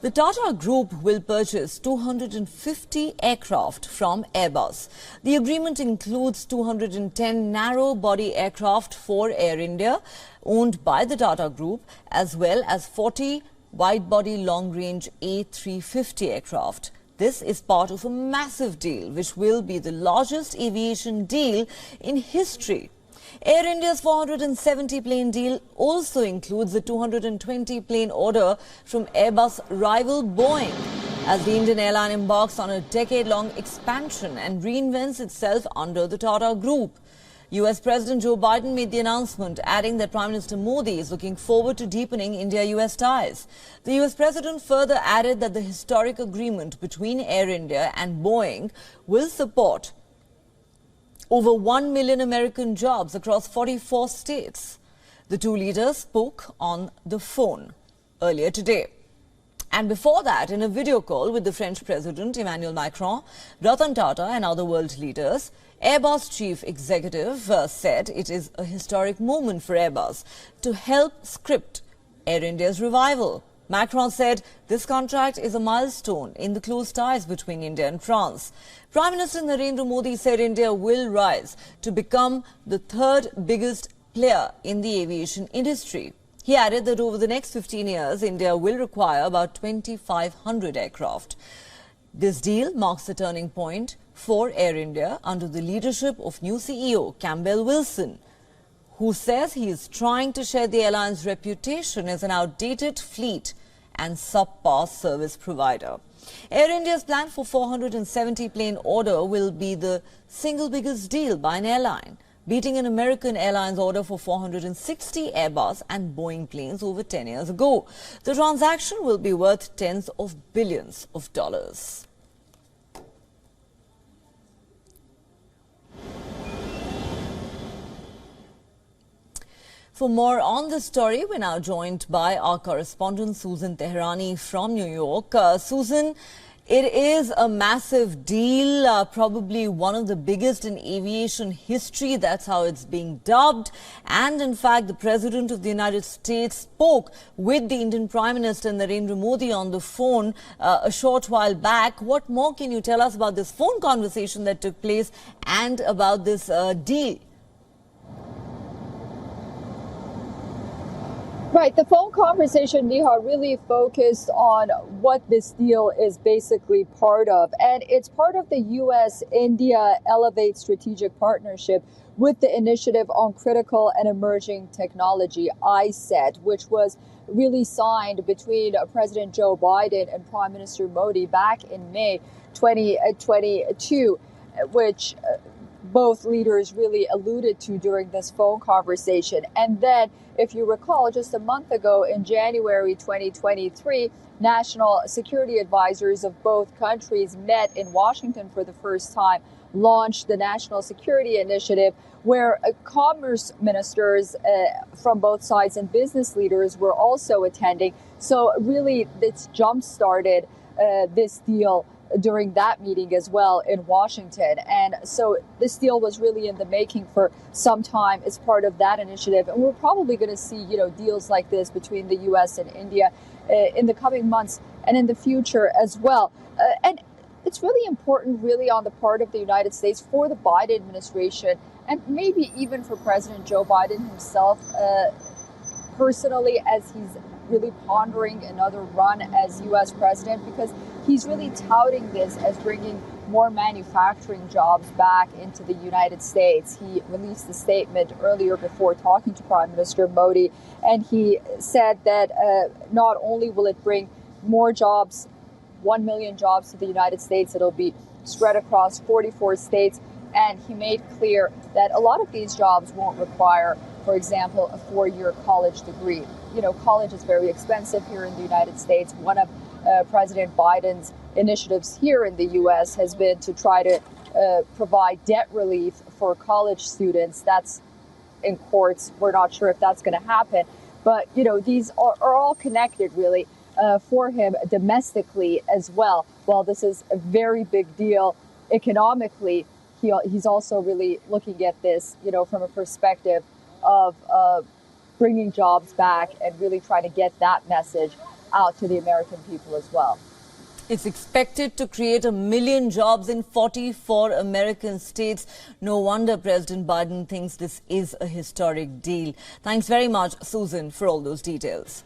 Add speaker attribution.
Speaker 1: The Tata Group will purchase 250 aircraft from Airbus. The agreement includes 210 narrow-body aircraft for Air India, owned by the Tata Group, as well as 40 wide-body long-range A350 aircraft. This is part of a massive deal, which will be the largest aviation deal in history. Air India's 470 plane deal also includes a 220 plane order from Airbus rival Boeing, as the Indian airline embarks on a decade-long expansion and reinvents itself under the Tata Group. US President Joe Biden made the announcement, adding that Prime Minister Modi is looking forward to deepening India-US ties. The US President further added that the historic agreement between Air India and Boeing will support over 1 million American jobs across 44 states. The two leaders spoke on the phone earlier today. And before that, in a video call with the French President Emmanuel Macron, Ratan Tata and other world leaders, Airbus chief executive said it is a historic moment for Airbus to help script Air India's revival. Macron said this contract is a milestone in the close ties between India and France. Prime Minister Narendra Modi said India will rise to become the third biggest player in the aviation industry. He added that over the next 15 years, India will require about 2,500 aircraft. This deal marks a turning point for Air India under the leadership of new CEO Campbell Wilson, who says he is trying to shed the airline's reputation as an outdated fleet and subpar service provider. Air India's plan for 470 plane order will be the single biggest deal by an airline, beating an American Airlines order for 460 Airbus and Boeing planes over 10 years ago. The transaction will be worth tens of billions of dollars. For more on this story, we're now joined by our correspondent Susan Tehrani from New York. Susan, it is a massive deal, probably one of the biggest in aviation history. That's how it's being dubbed. And in fact, the President of the United States spoke with the Indian Prime Minister Narendra Modi on the phone a short while back. What more can you tell us about this phone conversation that took place and about this deal?
Speaker 2: Right. The phone conversation, Neha, really focused on what this deal is basically part of. And it's part of the U.S.-India Elevate Strategic Partnership with the Initiative on Critical and Emerging Technology, ICET, which was really signed between President Joe Biden and Prime Minister Modi back in May 2022, which both leaders really alluded to during this phone conversation. And then, if you recall, just a month ago in January 2023, national security advisors of both countries met in Washington for the first time, launched the National Security Initiative, where commerce ministers from both sides and business leaders were also attending. So really, this jump-started this deal during that meeting as well in Washington. And so this deal was really in the making for some time as part of that initiative. And we're probably going to see, deals like this between the U.S. and India in the coming months and in the future as well. And it's really important, really, on the part of the United States for the Biden administration, and maybe even for President Joe Biden himself personally, as he's really pondering another run as U.S. president, because he's really touting this as bringing more manufacturing jobs back into the United States. He released a statement earlier before talking to Prime Minister Modi, and he said that not only will it bring more jobs, 1 million jobs to the United States, it'll be spread across 44 states, and he made clear that a lot of these jobs won't require, for example, a 4-year college degree. College is very expensive here in the United States. One of President Biden's initiatives here in the U.S. has been to try to provide debt relief for college students. That's in courts. We're not sure if that's going to happen. But, these are all connected, really, for him domestically as well. While this is a very big deal economically, he's also really looking at this, from a perspective of bringing jobs back and really trying to get that message out to the American people as well.
Speaker 1: It's expected to create 1 million jobs in 44 American states. No wonder President Biden thinks this is a historic deal. Thanks very much, Susan, for all those details.